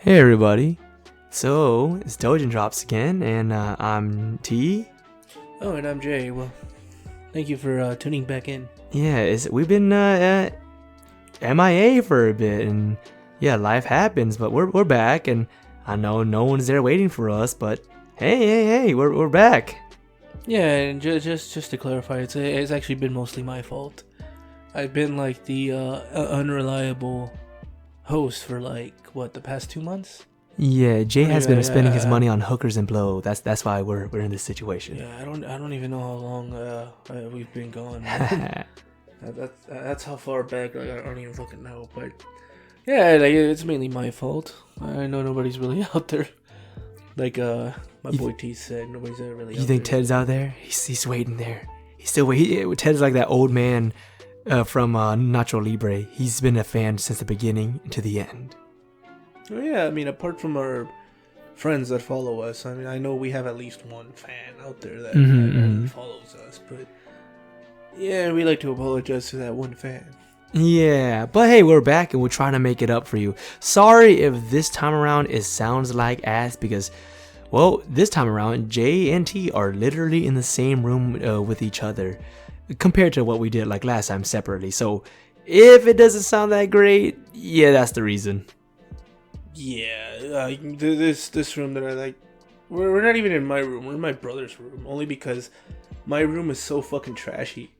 Hey everybody. So, it's Doujin drops again, and I'm T. Oh, and I'm Jay. Well, thank you for tuning back in. Yeah, we've been MIA for a bit, and yeah, life happens, but we're back, and I know no one's there waiting for us, but hey, we're back. Yeah, and just to clarify, it's actually been mostly my fault. I've been like the unreliable host for the past 2 months. Yeah, Jay has been spending his Yeah. money on hookers and blow. That's why we're in this situation. Yeah, I don't even know how long we've been gone. Man. That's how far back. Like, I don't even fucking know, but yeah, like it's mainly my fault. I know nobody's really out there. Like my boy T said, nobody's ever really. You think there. Ted's out there? He's waiting there. He's still waiting. Ted's like that old man from Nacho Libre. He's been a fan since the beginning to the end. Oh, yeah, I mean, apart from our friends that follow us, I mean, I know we have at least one fan out there that follows us, but yeah, we like to apologize to that one fan. Yeah, but hey, we're back and we're trying to make it up for you. Sorry if this time around it sounds like ass because, well, this time around Jay and T are literally in the same room with each other compared to what we did like last time separately. So if it doesn't sound that great, yeah, that's the reason. Yeah, this room that I like, we're not even in my room. We're in my brother's room, only because my room is so fucking trashy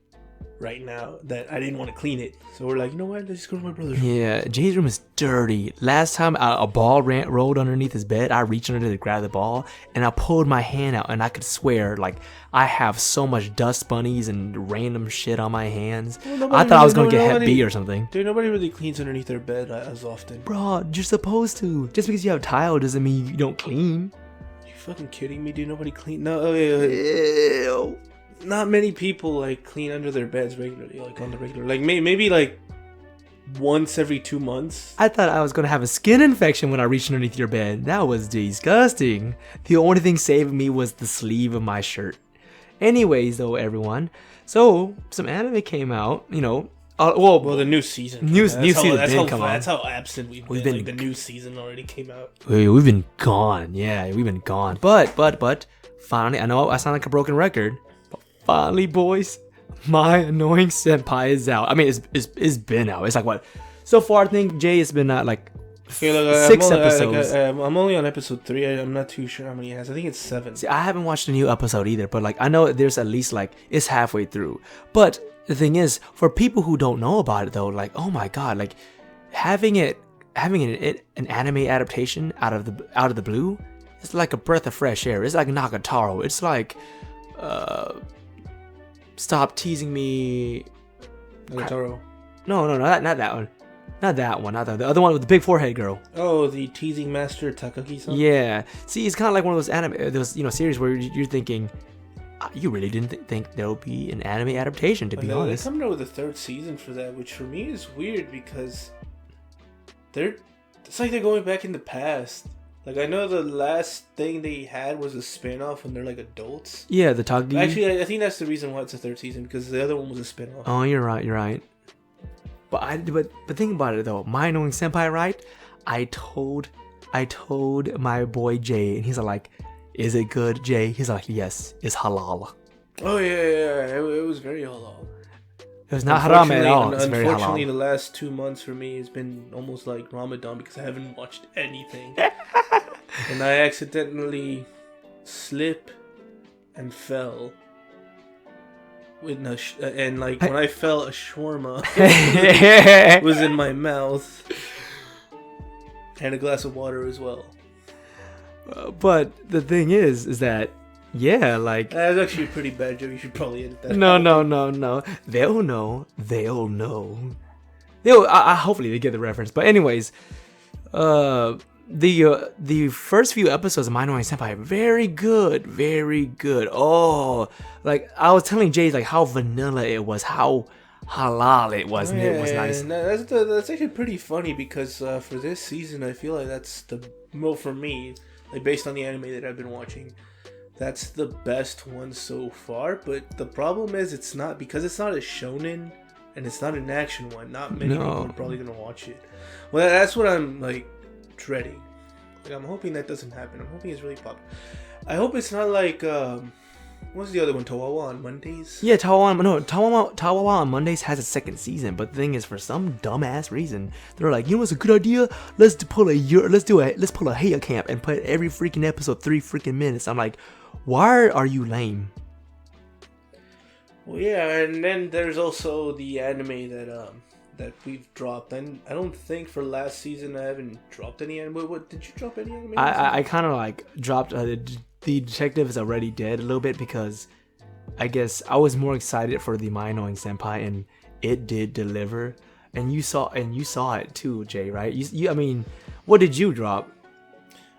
right now that I didn't want to clean it. So we're like, you know what? Let's just go to my brother's room. Yeah, Jay's room is dirty. Last time a ball rolled underneath his bed, I reached under to grab the ball, and I pulled my hand out, and I could swear, like, I have so much dust bunnies and random shit on my hands. Well, I thought I was going to get Hep B or something. Dude, nobody really cleans underneath their bed as often. Bro, you're supposed to. Just because you have tile doesn't mean you don't clean. You fucking kidding me, dude? Nobody clean. No, okay. Ew. Not many people like clean under their beds regularly, like on the regular. Like maybe like once every 2 months. I thought I was gonna have a skin infection when I reached underneath your bed. That was disgusting. The only thing saving me was the sleeve of my shirt. Anyways, though, everyone. So some anime came out. You know, well, the new season. New season did come out. That's how absent we've been. Like, the new season already came out. We've been gone. Yeah, we've been gone. But finally, I know I sound like a broken record. Finally, boys, My Annoying Senpai is out. I mean, it's been out. It's like what? So far, I think Jay has been out like 6 episodes. I'm only on episode 3. I'm not too sure how many it has. I think it's 7. See, I haven't watched a new episode either, but like I know there's at least like it's halfway through. But the thing is, for people who don't know about it though, like oh my god, like having an anime adaptation out of the blue, it's like a breath of fresh air. It's like Nagatoro. It's like stop teasing me. Nagatoro. No, not that one. Not that one. Not the other one with the big forehead girl. Oh, the teasing master Takagi-san? Yeah. See, it's kind of like one of those series where you're thinking, you really didn't think there would be an anime adaptation, to be honest. They're coming out with a 3rd season for that, which for me is weird because it's like they're going back in the past. Like, I know the last thing they had was a spin-off when they're, like, adults. Yeah, the Takagi. Actually, I think that's the reason why it's a 3rd season, because the other one was a spin-off. Oh, you're right. But think about it, though. My Annoying Senpai, right? I told my boy Jay, and he's like, is it good, Jay? He's like, yes, it's halal. Oh, yeah. It was very halal. It was not haram at all. It's very halal. Unfortunately, the last 2 months for me has been almost like Ramadan because I haven't watched anything. And I accidentally slip and fell with and like when I fell, a shawarma was in my mouth and a glass of water as well. But the thing is that yeah, like that's actually a pretty bad joke. You should probably edit that. No. They'll know. Hopefully they get the reference. But anyways, the first few episodes of My Annoying Senpai very good. Oh, like I was telling Jay like how vanilla it was, how halal it was, and it was nice. That's actually pretty funny because for this season, I feel like that's for me, like based on the anime that I've been watching. That's the best one so far, but the problem is it's not because it's not a shonen and it's not an action one. Not many people are probably gonna watch it. Well, that's what I'm like dreading. Like, I'm hoping that doesn't happen. I'm hoping it's really popular. I hope it's not like what's the other one? Tawawa on Mondays. Yeah, Tawawa on Mondays has a second season, but the thing is, for some dumbass reason, they're like, you know what's a good idea? Let's pull a Heya camp and put every freaking episode 3 freaking minutes. I'm like, why are you lame? Well, yeah, and then there's also the anime that we've dropped. And I don't think for last season I haven't dropped any anime. What did you drop any anime? I kind of like dropped the detective is already dead a little bit because I guess I was more excited for the My Annoying Senpai, and it did deliver. And you saw it too, Jay, right? I mean, what did you drop?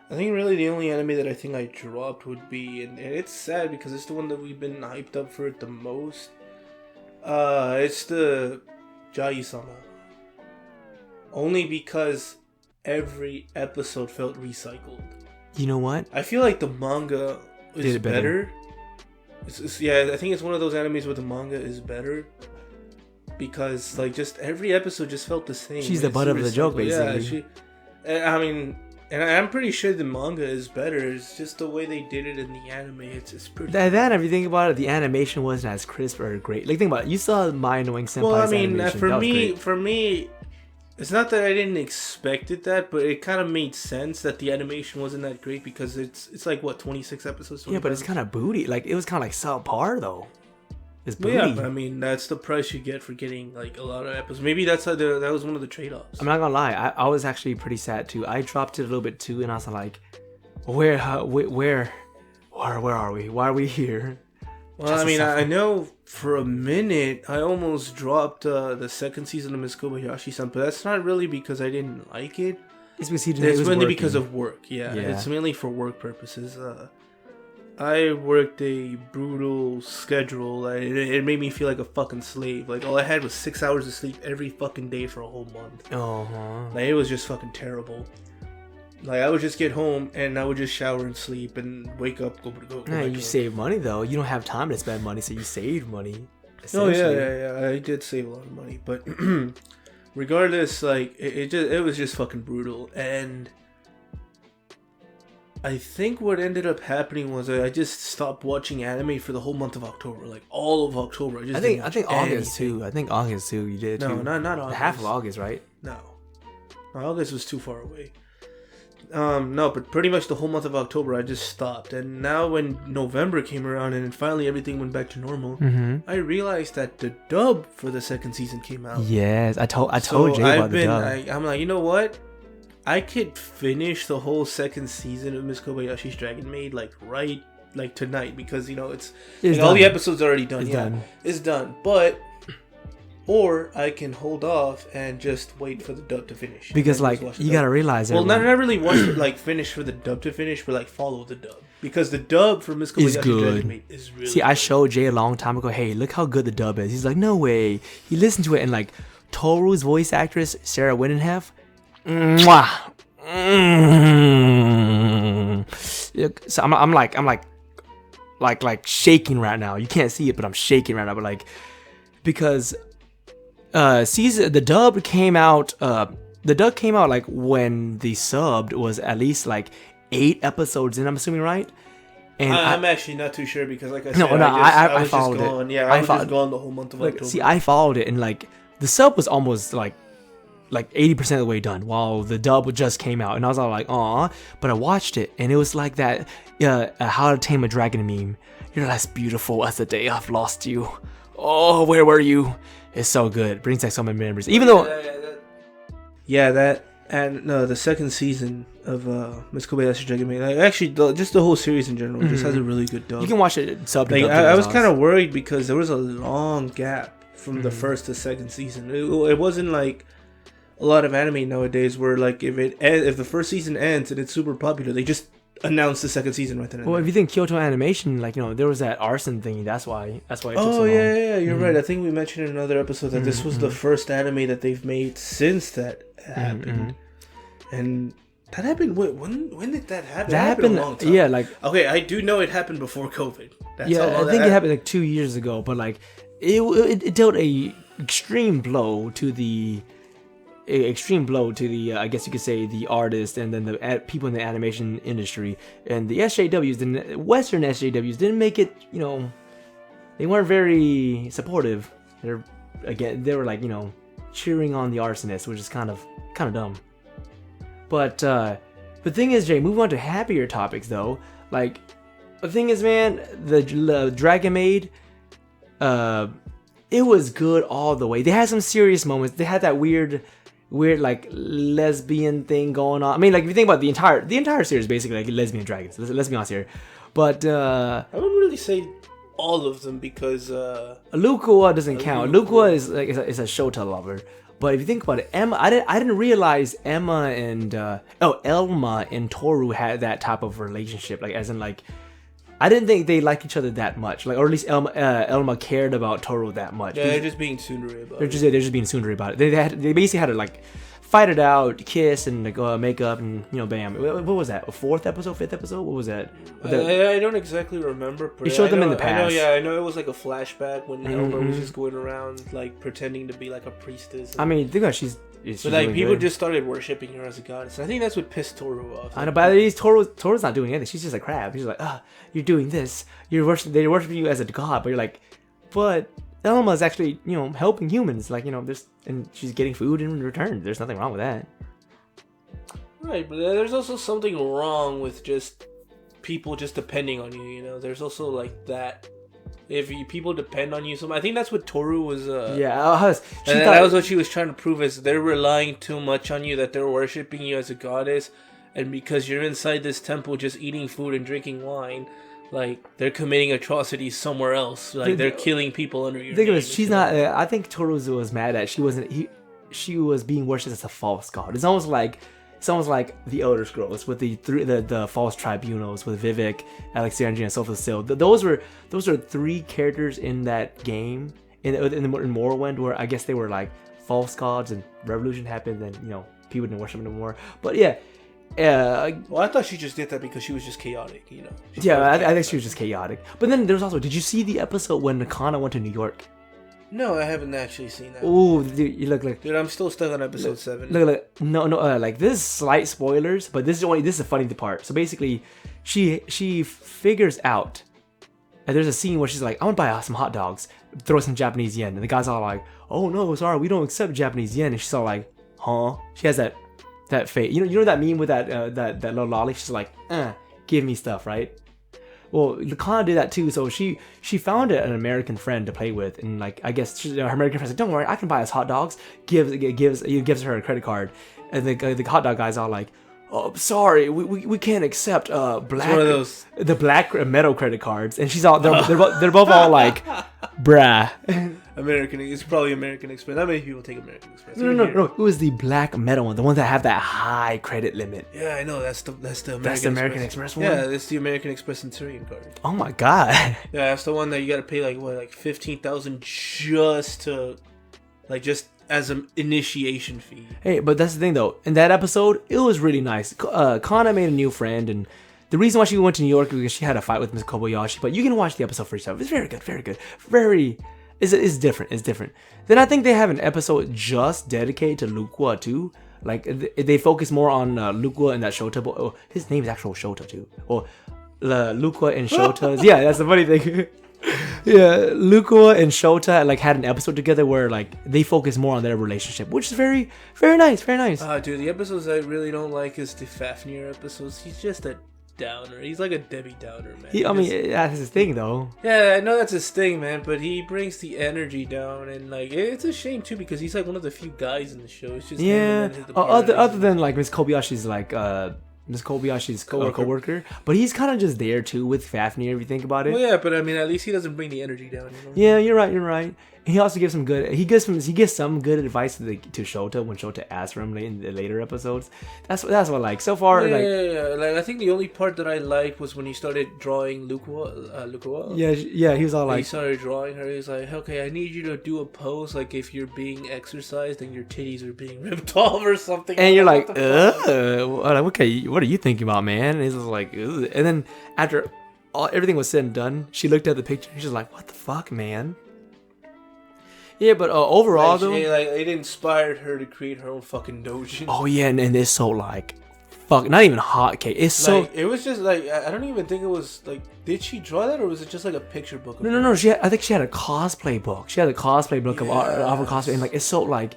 I think really the only anime that I think I dropped would be, and it's sad because it's the one that we've been hyped up for it the most. It's the Jai-sama. Only because every episode felt recycled. You know what? I feel like the manga is better. Yeah, I think it's one of those animes where the manga is better. Because, like, just every episode just felt the same. She's the butt of the joke, basically. Yeah, and I'm pretty sure the manga is better. It's just the way they did it in the anime. It's pretty. That if you think about it, the animation wasn't as crisp or great. Like, think about it. You saw My Annoying Senpai's Well, I mean, animation. for me, it's not that I didn't expect it but it kind of made sense that the animation wasn't that great because it's like what 26 episodes. Yeah, but it's kind of booty. Like, it was kind of like subpar though. It's booty. Yeah, but I mean, that's the price you get for getting like a lot of episodes. Maybe that was one of the trade-offs. I'm not gonna lie, I was actually pretty sad too. I dropped it a little bit too, and I was like, where are we? Why are we here? Well, I mean, I know for a minute I almost dropped the second season of Miss Kobayashi-san, but that's not really because I didn't like it. It's because it's mainly because of work. Yeah, it's mainly for work purposes. I worked a brutal schedule. It made me feel like a fucking slave. Like, all I had was 6 hours of sleep every fucking day for a whole month. Like, it was just fucking terrible. Like, I would just get home and I would just shower and sleep and wake up, go Yeah, you save money though. You don't have time to spend money, so you saved money. Oh yeah. I did save a lot of money, but regardless, like it was just fucking brutal. And I think what ended up happening was I just stopped watching anime for the whole month of October, like all of October. I think August too. I think August too. You did too. No, not August. Half of August, right? No, August was too far away. No, but pretty much the whole month of October I just stopped. And now when November came around and finally everything went back to normal, I realized that the dub for the second season came out. Yes, I told Jay about the dub. I'm like, you know what? I could finish the whole second season of Miss Kobayashi's Dragon Maid like tonight because it's like, all the episodes are already done. It's done. But or I can hold off and just wait for the dub to finish. Because like you gotta realize, well, not really watch it, like finish for the dub to finish, but like follow the dub because the dub for Miss Kobayashi's Dragon Maid is really. See, I showed Jay a long time ago. Hey, look how good the dub is. He's like, no way. He listened to it and like Toru's voice actress Sarah Widenhef. Mwah. So I'm like shaking right now. You can't see it, but I'm shaking right now. But like because the dub came out. The dub came out like when the subbed was at least like 8 episodes in. I'm assuming, right? And I'm actually not too sure because like I said, I was followed just going, it. Yeah, I was just gone the whole month of October. See, I followed it and like the sub was almost like 80% of the way done while the dub just came out, and I was all like, aw, but I watched it and it was like that How to Tame a Dragon meme. You're as beautiful as the day I've lost you. Oh, where were you? It's so good. Brings back so many memories. Even though the second season of Miss Kobayashi Dragon Maid, actually just the whole series in general just has a really good dub. You can watch it subbed. Like, I was kind of worried because there was a long gap from the first to second season. It wasn't like a lot of anime nowadays where like if the first season ends and it's super popular, they just announce the second season right then and well, there. if you think Kyoto Animation, like there was that arson thing. That's why it took so long. Yeah, you're right. I think we mentioned in another episode that this was the first anime that they've made since that happened. And that happened. When did that happen? That happened a long time. Yeah, like okay, I do know it happened before COVID. I think it happened like 2 years ago. But like it dealt a extreme blow to the extreme blow to the I guess you could say the artist and then the people in the animation industry. And the SJWs, the Western SJWs, didn't make it. They weren't very supportive. They were like cheering on the arsonist, which is kind of dumb. But the thing is, Jay, moving on to happier topics though, like the thing is, man, the Dragon Maid, it was good all the way. They had some serious moments. They had that weird like lesbian thing going on. I mean, like if you think about the entire series, basically like lesbian dragons. Let's be honest here. But I wouldn't really say all of them because Lukua doesn't count. Lukua is like is a Shota lover. But if you think about it, Emma, I didn't realize Emma and Elma and Toru had that type of relationship. Like as in like, I didn't think they liked each other that much. Like, or at least Elma cared about Toru that much. Yeah, they're just being tsundere about it. They're just being tsundere about it. They basically had to like fight it out, kiss, and like, make up, and bam. What was that? A fifth episode? What was that? I don't exactly remember. It showed them in the past. I know it was like a flashback when Elma was just going around like pretending to be like a priestess. I mean, think about she's like people good. just started worshiping her as a goddess. And I think that's what pissed Toru off. I know, but at least Toru's not doing anything. She's just a crab. She's like, you're doing this. They worship you as a god, but you're like, but Elma's actually, helping humans. Like, and she's getting food in return. There's nothing wrong with that. Right, but there's also something wrong with just people just depending on you. There's also like that. If people depend on you, I think that's what Toru was. That was what she was trying to prove is they're relying too much on you, that they're worshiping you as a goddess, and because you're inside this temple just eating food and drinking wine, like they're committing atrocities somewhere else. Like they're killing people under your name. She's not. I think Toru was mad that she wasn't. She was being worshipped as a false god. It's almost like the Elder Scrolls with the false tribunals with Vivek, Alexandria, and Sophia Sil. Those are three characters in that game in Morrowind where I guess they were like false gods and revolution happened and people didn't worship them anymore. But yeah. Well, I thought she just did that because she was just chaotic, I think she was just chaotic. But then there was also, did you see the episode when Nakana went to New York? No, I haven't actually seen that. Ooh, dude, you look like... Dude, I'm still stuck on episode 7. Look, no, like, this is slight spoilers, but this is the funny part. So basically, she figures out, and there's a scene where she's like, I want to buy some hot dogs, throw some Japanese yen, and the guy's all like, oh no, sorry, we don't accept Japanese yen, and she's all like, huh? She has that face. You know that meme with that little lolly? She's like, give me stuff, right? Well, Kana did that too. So she found an American friend to play with, and like I guess her American friend's like, "Don't worry, I can buy us hot dogs." Gives her a credit card, and the hot dog guy's all like, "Oh, sorry, we can't accept the black metal credit cards." And she's all they're both all like, "Bruh." It's probably American Express. Not many people take American Express. No. It was the black metal one, the one that have that high credit limit. Yeah, I know. That's the American Express one. Yeah, that's the American Express Centurion card. Oh my god. Yeah, that's the one that you got to pay like $15,000 just as an initiation fee. Hey, but that's the thing though. In that episode, it was really nice. Kana made a new friend, and the reason why she went to New York was because she had a fight with Miss Kobayashi. But you can watch the episode for yourself. It's very good, very good, very. It's different. It's different. Then I think they have an episode just dedicated to Lukua too. Like they focus more on Lukua and that Shota boy. Oh, his name is actual Shota too. Or Lukua and Shota's. Yeah, that's the funny thing. Yeah, Lukua and Shota like had an episode together where like they focus more on their relationship, which is very, very nice. Very nice. Dude, the episodes I really don't like is the Fafnir episodes. He's just a downer. He's like a Debbie Downer, man. That's his thing though. Yeah, I know that's his thing, man, but he brings the energy down, and like it's a shame too because he's like one of the few guys in the show. It's just other than like Miss Kobayashi's like Miss Kobayashi's co-worker, but he's kind of just there too with Fafnir if you think about it. Well, yeah, but I mean, at least he doesn't bring the energy down. Yeah, you're right. And he also gives some good. He gives some good advice to Shota when Shota asks for him in the later episodes. That's what I like so far. Yeah. Like I think the only part that I liked was when he started drawing Lukua. Yeah. He was all like, he started drawing her. He's like, okay, I need you to do a pose like if you're being exercised and your titties are being ripped off or something. And you're like, okay, what are you thinking about, man? And he's just like, ugh. And then after everything was said and done, she looked at the picture and she's like, what the fuck, man? Yeah, but overall Like, though, it inspired her to create her own fucking doujin. oh yeah, and it's so like, fuck, not even hotcake. It's so. Like, it was just like I don't even think it was like. Did she draw that or was it just like a picture book? No. I think she had a cosplay book. She had a cosplay book of her cosplay, and like it's so like,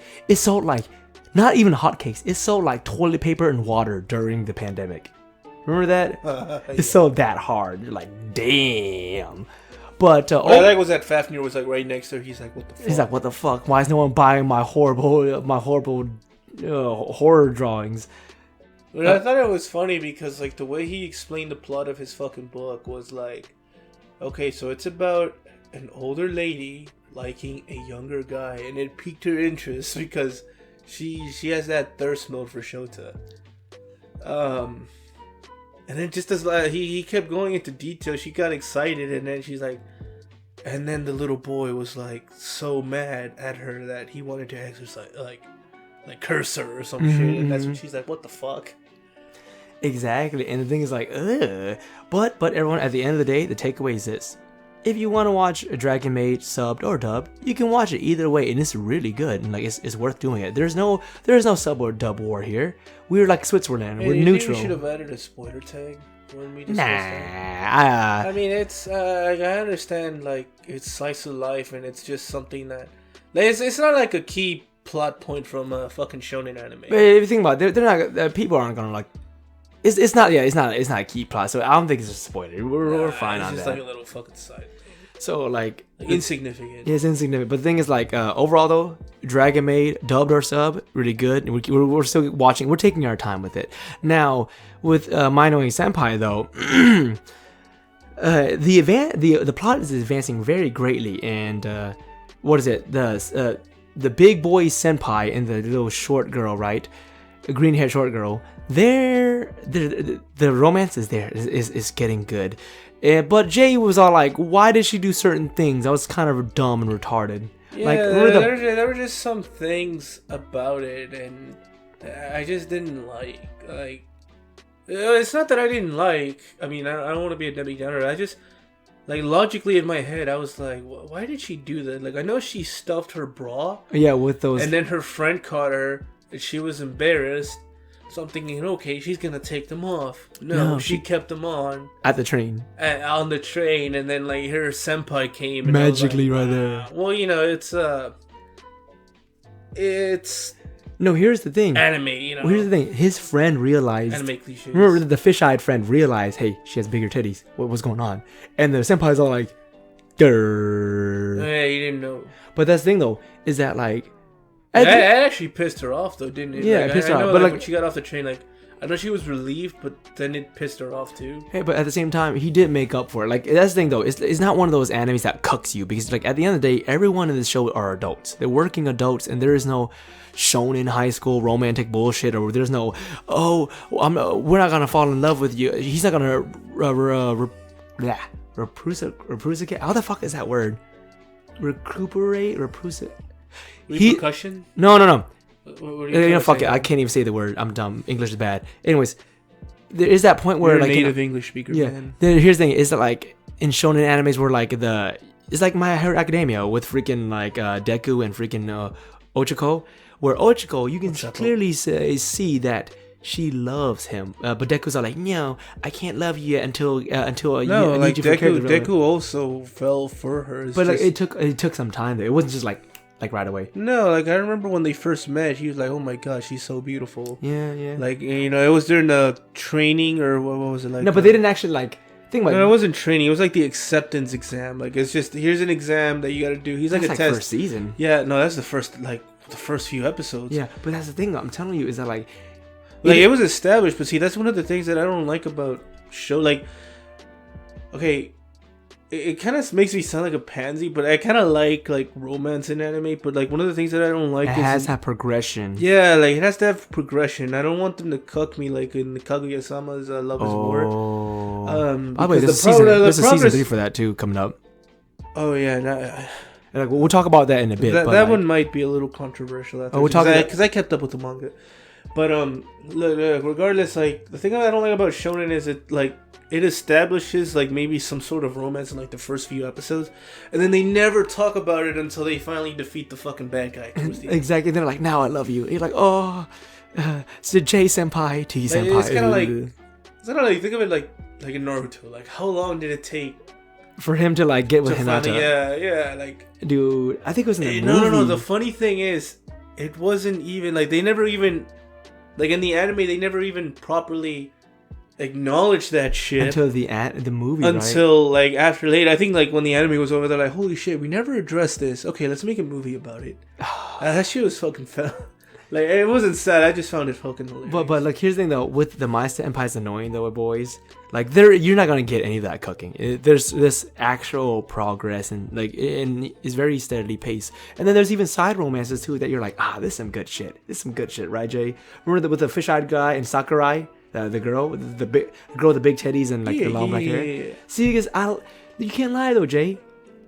not even hotcakes. It's so like toilet paper and water during the pandemic. Remember that? It's so that hard. You're like, damn. But I like was that Fafnir was like right next to her. He's like, what the fuck? He's like, what the fuck? Why is no one buying my horrible horror drawings? But I thought it was funny because like the way he explained the plot of his fucking book was like, okay, so it's about an older lady liking a younger guy, and it piqued her interest because she has that thirst mode for Shota. And then just as he kept going into detail, she got excited, and then she's like, and then the little boy was like so mad at her that he wanted to exercise, like curse her or some shit, and that's when she's like, what the fuck? Exactly, and the thing is like, ugh. But everyone, at the end of the day, the takeaway is this: if you want to watch a Dragon Maid subbed or dubbed, you can watch it either way, and it's really good, and like it's worth doing it. There's no sub or dub war here. We're like Switzerland. We're neutral. We should have added a spoiler tag when we discussed that. I mean, it's I understand like it's slice of life, and it's just something that like, it's not like a key plot point from a fucking shonen anime. But if you think about it, they're not. People aren't gonna like. It's not a key plot, so I don't think it's a spoiler. We're fine on that. It's just like a little fucking side. So like insignificant. Yeah, it's insignificant. But the thing is like overall though, Dragon Maid dubbed or sub, really good. We're still watching. We're taking our time with it. Now with My Annoying Senpai though, the plot is advancing very greatly, and what is it? The big boy senpai and the little short girl, right? The green haired short girl. The romance is there. Is getting good. But Jay was all like, why did she do certain things? I was kind of dumb and retarded. Yeah, like, there were just some things about it, and I just didn't like. Like, it's not that I didn't like. I mean, I don't want to be a Debbie Downer. I just, like, logically in my head, I was like, why did she do that? Like, I know she stuffed her bra. Yeah, with those. And then her friend caught her, and she was embarrassed. So I'm thinking, okay, she's gonna take them off. No, she kept them on at the train. On the train, and then like her senpai came and magically like, right there. Well, you know, it's no. Here's the thing. Anime, you know. Well, here's the thing. His friend realized. Anime cliches. Remember, the fish-eyed friend realized, hey, she has bigger titties. What was going on? And the senpai's all like, grrr. Yeah, you didn't know. But that's the thing though, is that like. That actually pissed her off, though, didn't it? Yeah, like, it pissed her her off. off. But But when she got off the train, like, I know she was relieved, but then it pissed her off too. Hey, but at the same time, he did make up for it. Like, that's the thing, though. It's not one of those animes that cucks you, because, like, at the end of the day, everyone in this show are adults. They're working adults, and there is no shonen high school romantic bullshit, or there's no, we're not gonna fall in love with you. He's not gonna reprocicate. How the fuck is that word? Recuperate, Repercussion? No. Fuck it. About? I can't even say the word. I'm dumb. English is bad. Anyways, there is that point where You're like a native English speaker, man. Here's the thing: is that like in shonen animes where like it's like My Hero Academia with freaking like Deku and freaking Ochako, where Ochako you can clearly see that she loves him, but Deku's are like, no, I can't love you yet until no, like Deku also fell for her. But like it took some time though. It wasn't just like right away. No, like I remember when they first met, he was like, "Oh my god, she's so beautiful." Yeah. Like, you know, it was during the training or what was it like? No, but they didn't actually like think about. No, it wasn't training. It was like the acceptance exam. Like it's just here's an exam that you got to do. He's like a test. First season. Yeah, no, that's the first few episodes. Yeah, but that's the thing. I'm telling you is that like it was established. But see, that's one of the things that I don't like about show. Like, okay. It kind of makes me sound like a pansy, but I kind of like romance in anime. But like one of the things that I don't like it has to have progression. Yeah, like it has to have progression. I don't want them to cuck me like in the Kaguya-sama's Love Is War. By the way, there's a season 3 for that too coming up. Oh yeah, like we'll talk about that in a bit. That one might be a little controversial. We'll talk because I kept up with the manga. But look, regardless, like the thing I don't like about shonen is it establishes like maybe some sort of romance in like the first few episodes, and then they never talk about it until they finally defeat the fucking bad guy. Exactly. They're like, now I love you. You're like, oh, so J senpai, T senpai. Like, it's kind of like think of it like in Naruto. Like, how long did it take for him to like get with Hinata? Yeah, like, dude, I think it was in the movie. No. The funny thing is, it wasn't even like they never even like in the anime they never even properly acknowledge that shit until the movie, until like after late. I think like when the anime was over, they're like, holy shit, we never addressed this. Okay, let's make a movie about it. That shit was fucking fun. Like, it wasn't sad, I just found it fucking hilarious. But like, here's the thing though, with the My Senpai's Annoying though, boys, like you're not gonna get any of that cooking. There's this actual progress and like it's very steadily paced. And then there's even side romances too that you're like, this is some good shit. Right, Jay? Remember with the fish-eyed guy and Sakurai? The girl with the girl with the big teddies and like the long black hair. Yeah. See, because you can't lie though, Jay.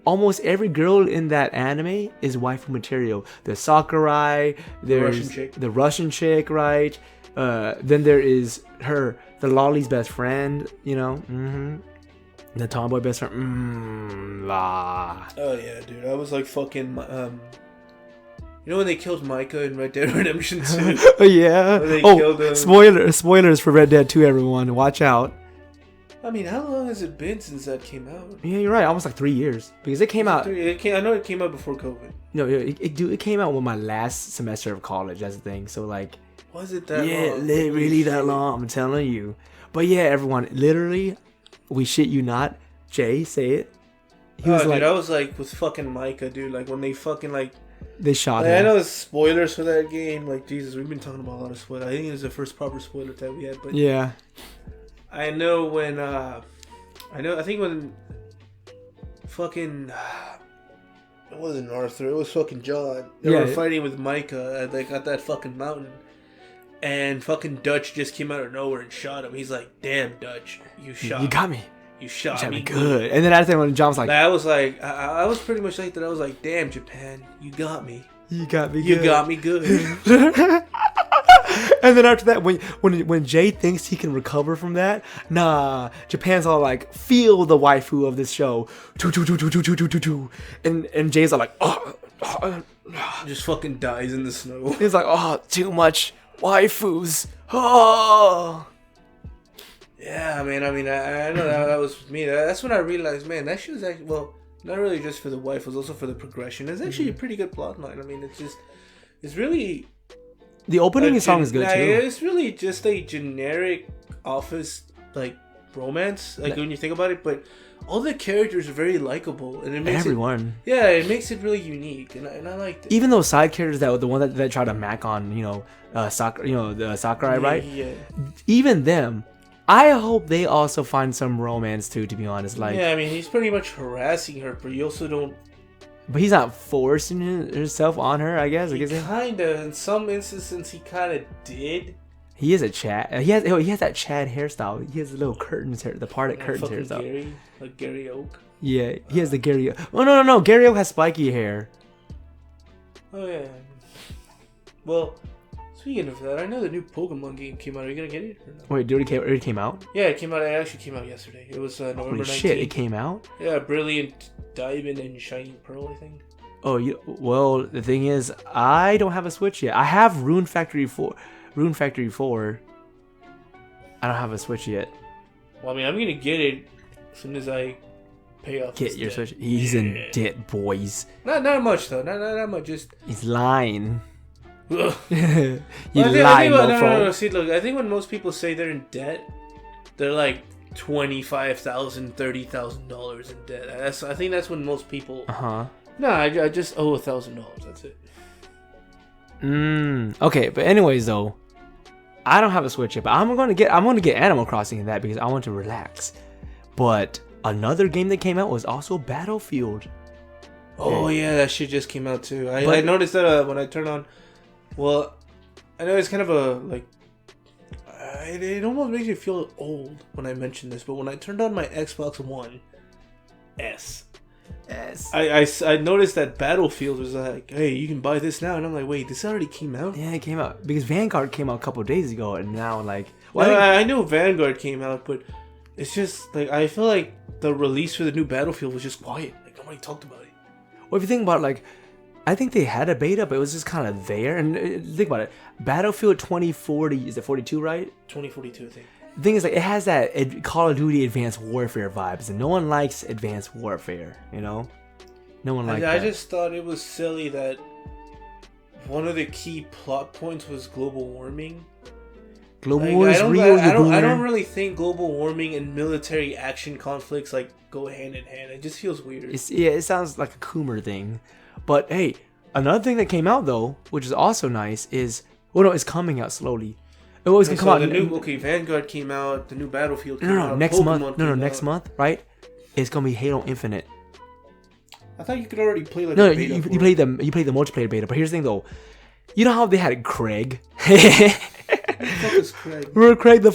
Almost every girl in that anime is waifu material. There's Sakurai, there's the Russian chick, right? Then there is the lolly's best friend, you know, the tomboy best friend. Oh yeah, dude, I was like fucking. You know when they killed Micah in Red Dead Redemption 2? Oh yeah. Killed him. Spoilers for Red Dead 2, everyone. Watch out. I mean, how long has it been since that came out? Yeah, you're right. Almost like 3 years because it came out. I know it came out before COVID. No, it came out with my last semester of college. That's the thing. So like, was it that long? Yeah, really that long. I'm telling you. But yeah, everyone, literally, we shit you not. Jay, say it. He was like, dude, I was like with fucking Micah, dude. Like when they fucking like. They shot him. I know the spoilers for that game. Like, Jesus, we've been talking about a lot of spoilers. I think it was the first proper spoiler that we had. But yeah. I know when, I think when fucking, it wasn't Arthur, it was fucking John. They were fighting with Micah at that fucking mountain. And fucking Dutch just came out of nowhere and shot him. He's like, damn, Dutch, you got me. You shot me good. And then I think when John was like, I was like, I was pretty much like that. I was like, damn, Japan, you got me. You got me good. You got me good. And then after that, when Jay thinks he can recover from that, nah, Japan's all like, feel the waifu of this show. And Jay's all like, just fucking dies in the snow. He's like, too much waifus. Oh. Yeah, man. I mean, I know that was me. That's when I realized, man, that shit was actually, well, not really just for the wife, it was also for the progression. It's actually a pretty good plot line. I mean, it's really... The opening song is good, too. It's really just a generic office, like, romance, like, when you think about it, but all the characters are very likable, and it makes it makes it really unique, and I liked it. Even those side characters, the one that try to mac on, the Sakurai, right? Yeah. Even them... I hope they also find some romance too, to be honest. Like, yeah, I mean, he's pretty much harassing her, but you also don't. But he's not forcing himself on her, I guess. Kinda, in some instances, he kind of did. He is a Chad. He has that Chad hairstyle. He has the little curtains hair, the parted curtains hairstyle. Gary, like Gary Oak. Yeah, he has the Gary. Oh no! Gary Oak has spiky hair. Oh yeah. Well. Speaking of that, I know the new Pokemon game came out. Are you gonna get it? Or no? Wait, it already came out? Yeah, it came out. It actually came out yesterday. It was November 19th. Shit, it came out? Yeah, Brilliant Diamond and Shining Pearl, I think. Oh, well, the thing is, I don't have a Switch yet. I have Rune Factory 4. I don't have a Switch yet. Well, I mean, I'm gonna get it as soon as I pay off. Get your debt. Switch. He's in debt, boys. Not much though. Not much. Just he's lying. You lying, no. See, look, I think when most people say they're in debt, they're like $25,000, $30,000 in debt. I think that's when most people. No, I just owe $1,000. That's it. Okay, but anyways though, I don't have a Switch yet, but I'm gonna get Animal Crossing in that because I want to relax. But another game that came out was also Battlefield. Oh yeah, that shit just came out too. I noticed that when I turned on. Well, I know it's kind of a, like, it almost makes me feel old when I mention this, but when I turned on my Xbox One S, Yes. I noticed that Battlefield was like, hey, you can buy this now, and I'm like, wait, this already came out? Yeah, it came out because Vanguard came out a couple of days ago, and now like. Well, I know Vanguard came out, but it's just like I feel like the release for the new Battlefield was just quiet. Like nobody talked about it. Well, if you think about it, like, I think they had a beta, but it was just kind of there. And think about it, Battlefield 2040 is it 42, right? 2042, I think. The thing is, like, it has that Call of Duty Advanced Warfare vibes, and no one likes Advanced Warfare, you know? No one likes that. I just thought it was silly that one of the key plot points was global warming. Global war is real. I don't really think global warming and military action conflicts like go hand in hand. It just feels weird. It sounds like a Coomer thing. But hey, another thing that came out though, which is also nice, is it's coming out slowly. It was gonna come out. Vanguard came out. The new Battlefield came out. Next month. Next month, right? It's gonna be Halo Infinite. I thought you could already play like. No, you play the multiplayer beta. But here's the thing though, you know how they had Craig. Who the fuck is Craig? Remember Craig, the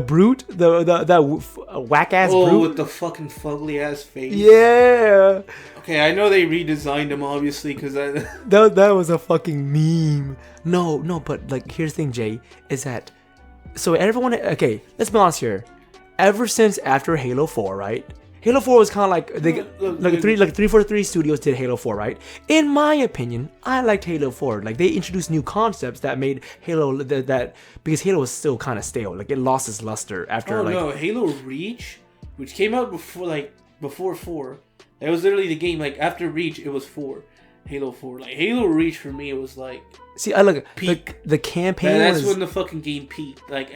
brute, that whack ass brute. Oh, with the fucking fugly ass face. Yeah. Okay, I know they redesigned him obviously because that was a fucking meme. No, but like here's the thing, Jay, is that so everyone. Okay, let's be honest here. Ever since after Halo 4, right? Halo 4 was kind of like 343 Studios did Halo 4, right? In my opinion, I liked Halo 4. Like they introduced new concepts that made Halo that because Halo was still kind of stale. Like it lost its luster after. Halo Reach, which came out before 4. That was literally the game. Like after Reach, it was 4. Halo 4. Like Halo Reach for me, it was like. See, I look the campaign. That's when the fucking game peaked. Like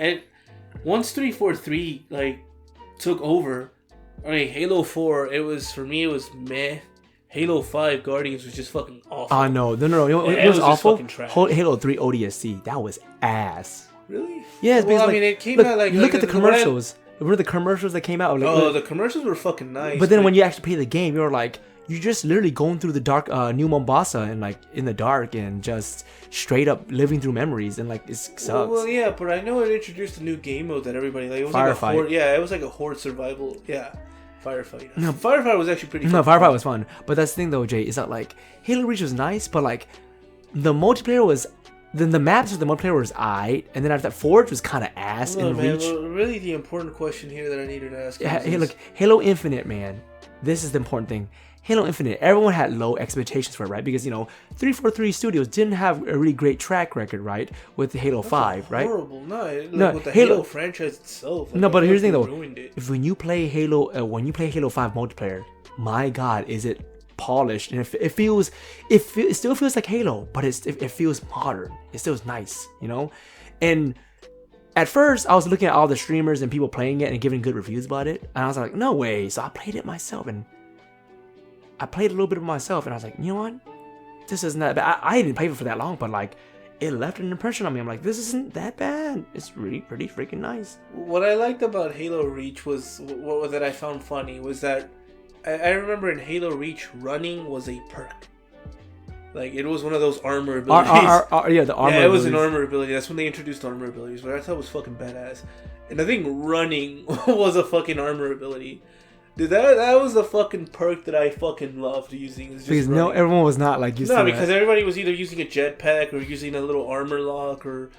once 343 like took over. Halo 4, it was meh. Halo 5 Guardians was just fucking awful. No. It was awful. Halo 3 ODST, that was ass. Really? Yes, because it came out like. Look at the commercials. Remember the commercials that came out? The commercials were fucking nice. But then when you actually play the game, you're like, you're just literally going through the dark, New Mombasa and like in the dark and just straight up living through memories and like it sucks. Well, yeah, but I know it introduced a new game mode that everybody like. It was Firefight. Like a horde, it was like a horde survival. Yeah. Firefight. No, Firefight was actually pretty fun. No, Firefight was fun. But that's the thing though, Jay, is that like Halo Reach was nice, but like the multiplayer was then the maps of the multiplayer was aight, and then after that Forge was kind of ass in Reach. Well, really the important question here that I needed to ask is Halo Infinite, man. This is the important thing. Halo Infinite, everyone had low expectations for it, right? Because, 343 Studios didn't have a really great track record, right? With Halo 5, right? Horrible. No, with the Halo franchise itself. No, but here's the thing, though. When you play Halo 5 multiplayer, my God, is it polished. And it still feels like Halo, but it feels modern. It still is nice, And at first, I was looking at all the streamers and people playing it and giving good reviews about it. And I was like, no way. So I played it myself and I played a little bit of myself and I was like, you know what? This isn't that bad. I didn't play it for that long, but like it left an impression on me. I'm like, this isn't that bad. It's really pretty freaking nice. What I liked about Halo Reach was what that I found funny was that I remember in Halo Reach running was a perk. Like it was one of those armor abilities. The armor. Yeah, it was an armor ability. That's when they introduced armor abilities, but I thought it was fucking badass. And I think running was a fucking armor ability. Dude, that was the fucking perk that I fucking loved using. Because everyone was not like using. No, because everybody was either using a jetpack or using a little armor lock or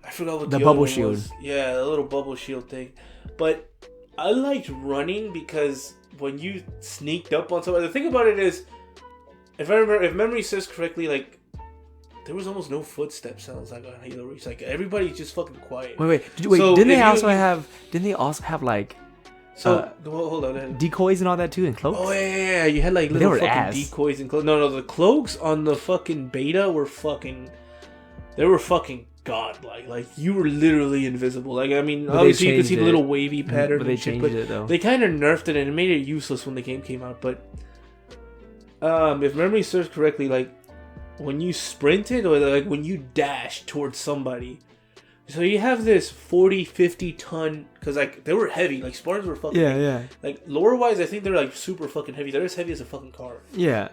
I forgot what the bubble shield was. Yeah, the little bubble shield thing. But I liked running because when you sneaked up on somebody, the thing about it is, if memory serves correctly, like there was almost no footstep sounds like on Halo Reach. Like everybody's just fucking quiet. Wait. Didn't they also have like? Hold on. Decoys and all that too, and cloaks. Oh yeah. You had like little fucking decoys and cloaks. No, the cloaks on the fucking beta were fucking. They were fucking godlike. Like you were literally invisible. Like I mean, obviously you could see the little wavy pattern. But they changed it though. They kind of nerfed it and it made it useless when the game came out. But if memory serves correctly, like when you sprinted or like when you dashed towards somebody. So you have this 40, 50 ton, because like they were heavy, like Spartans were fucking heavy. Yeah. Like lore wise, I think they're like super fucking heavy. They're as heavy as a fucking car. Yeah.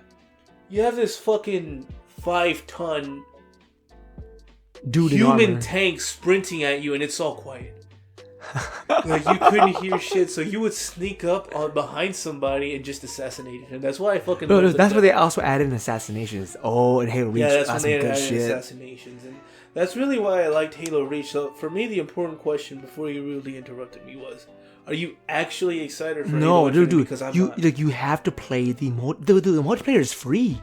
You have this fucking 5-ton dude human tank sprinting at you, and it's all quiet. Like, you couldn't hear shit, so you would sneak up on behind somebody and just assassinate him. That's why I fucking No, that's where they also added in assassinations. Oh, and Halo Reach. Yeah, that's when some they good added shit. assassinations. And that's really why I liked Halo Reach. So, for me, the important question before you rudely interrupted me was, are you actually excited for Halo Infinite? Dude. Because I'm you not. like you have to play the mode. The multiplayer is free.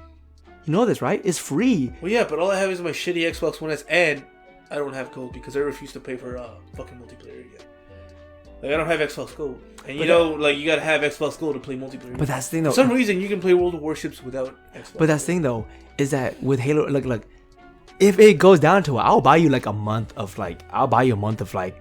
You know this, right? It's free. Well, yeah, but all I have is my shitty Xbox One S, and I don't have gold because I refuse to pay for fucking multiplayer again. Like, I don't have Xbox Gold. And you gotta have Xbox Gold to play multiplayer. But that's the thing, though. For some reason, you can play World of Warships without Xbox But that's the thing, though, is that with Halo, like, if it goes down to it, I'll buy you a month of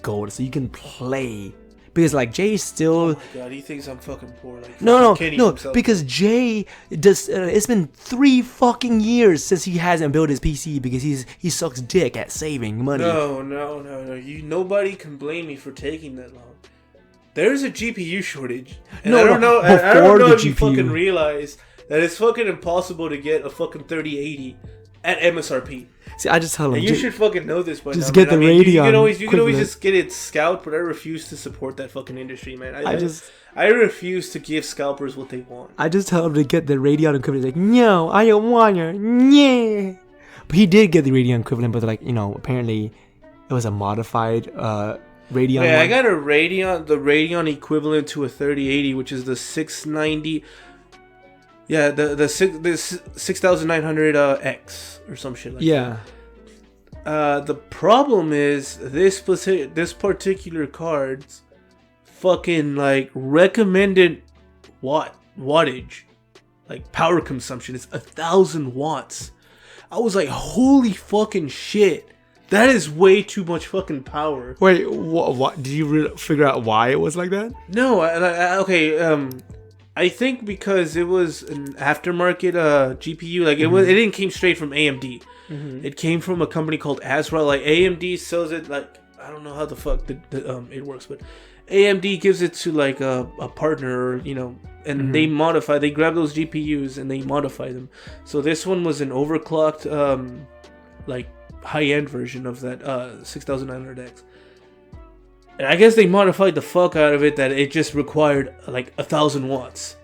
gold so you can play. Because like Jay still. Oh my god, he thinks I'm fucking poor. Like, No, himself. because Jay does. It's been 3 fucking years since he hasn't built his PC because he sucks dick at saving money. No. Nobody can blame me for taking that long. There's a GPU shortage. And I don't know if you fucking realize that it's fucking impossible to get a fucking 3080 at MSRP. See, I just tell him. And you should fucking know this by now. Just get the Radeon. You can always just get it scalped, but I refuse to support that fucking industry, man. I refuse to give scalpers what they want. I just tell him to get the Radeon equivalent. He's like, no, I don't want it. Yeah. But he did get the Radeon equivalent, but apparently it was a modified Radeon. Yeah, I got the Radeon equivalent to a 3080, which is the 690. Yeah, the 6900X or some shit like that. The problem is this particular card's fucking like recommended wattage, like power consumption is 1,000 watts. I was like, holy fucking shit. That is way too much fucking power. Wait, what? Did you figure out why it was like that? No, I think because it was an aftermarket GPU. Like, it didn't came straight from AMD. Mm-hmm. It came from a company called Asra. Like, AMD sells it, like, I don't know how the fuck it works, but AMD gives it to like a partner, and they grab those GPUs and they modify them. So this one was an overclocked like high-end version of that 6900X. And I guess they modified the fuck out of it that it just required like 1,000 watts.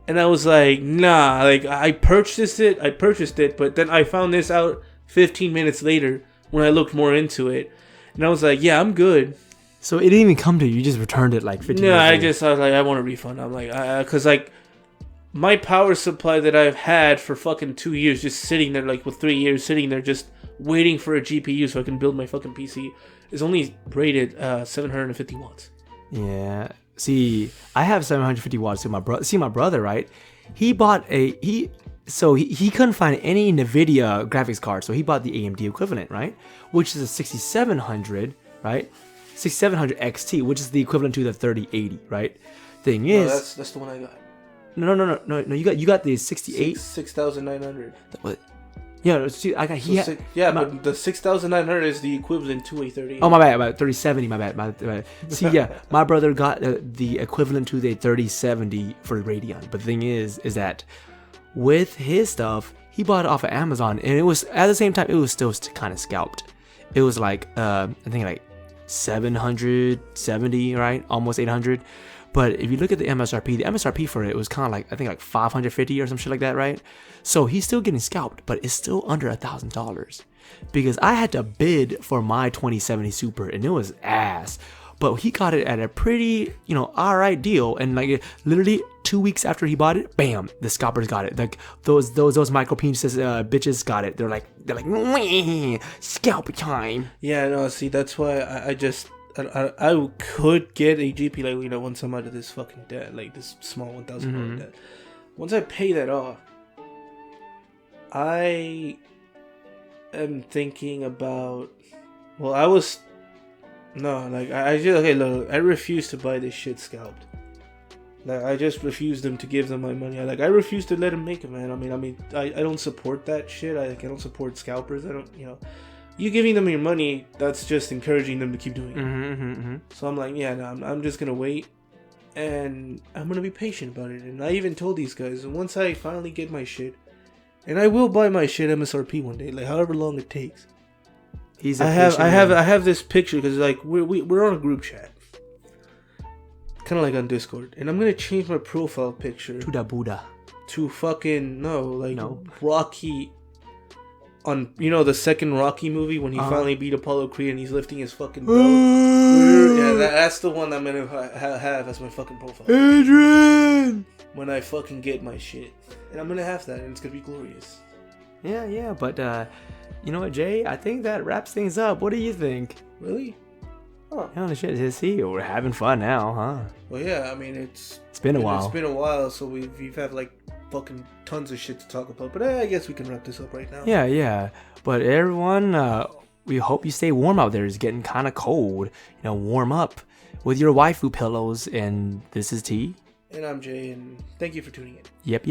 And I was like, nah, like I purchased it, but then I found this out 15 minutes later when I looked more into it. And I was like, yeah, I'm good. So it didn't even come to you, you just returned it like 15 minutes later. I was like, I want a refund. I'm like, cause like my power supply that I've had for fucking 2 years just sitting there, like with 3 years sitting there just waiting for a GPU so I can build my fucking PC is only rated 750 watts. Yeah. See, I have 750 watts to my brother. See, my brother, right? He bought he couldn't find any NVIDIA graphics card, so he bought the AMD equivalent, right? Which is a 6700, right? 6700 XT, which is the equivalent to the 3080, right? Thing is, that's the one I got. No. You got the 68 6900. What? Yeah, see, I got but the 6900 is the equivalent to a 30. Oh, my bad, about 3070. My bad. See, yeah, my brother got the equivalent to the 3070 for Radeon. But the thing is that with his stuff, he bought it off of Amazon, and it was at the same time it was still kind of scalped. It was like I think like 770, right? Almost 800. But if you look at the MSRP for it was kind of like, I think like 550 or some shit like that, right? So he's still getting scalped, but it's still under $1,000 because I had to bid for my 2070 Super and it was ass. But he got it at a pretty, alright deal. And like literally 2 weeks after he bought it, bam, the scalpers got it. Like those micro penises bitches got it. They're like, scalp time. Yeah, no, see, that's why I could get a GP like once I'm out of this fucking debt, like this small $1,000 debt. Once I pay that off, I am thinking about. Well, I refuse to buy this shit scalped. Like, I just refuse them to give them my money. I refuse to let them make it, man. I mean, I don't support that shit. I don't support scalpers. I don't, You giving them your money, that's just encouraging them to keep doing it. So I'm like, yeah, no, I'm just going to wait. And I'm going to be patient about it. And I even told these guys, once I finally get my shit, and I will buy my shit MSRP one day, like however long it takes. I have this picture, because like we're on a group chat. kind of like on Discord, and I'm gonna change my profile picture To the Buddha. to fucking No. Rocky. On the second Rocky movie when he Uh-huh. finally beat Apollo Creed and he's lifting his fucking belt. Yeah, that's the one I'm gonna have as my fucking profile. Adrian! When I fucking get my shit, and I'm gonna have that, and it's gonna be glorious. Yeah, but you know what, Jay? I think that wraps things up. What do you think? Really? Huh. Holy shit, see, we're having fun now, huh? Well, yeah. I mean, it's been a while. It's been a while, so we've had like fucking tons of shit to talk about. But I guess we can wrap this up right now. Yeah. But everyone, we hope you stay warm out there. It's getting kind of cold. Warm up with your waifu pillows. And this is T. And I'm Jay, and thank you for tuning in. Yep.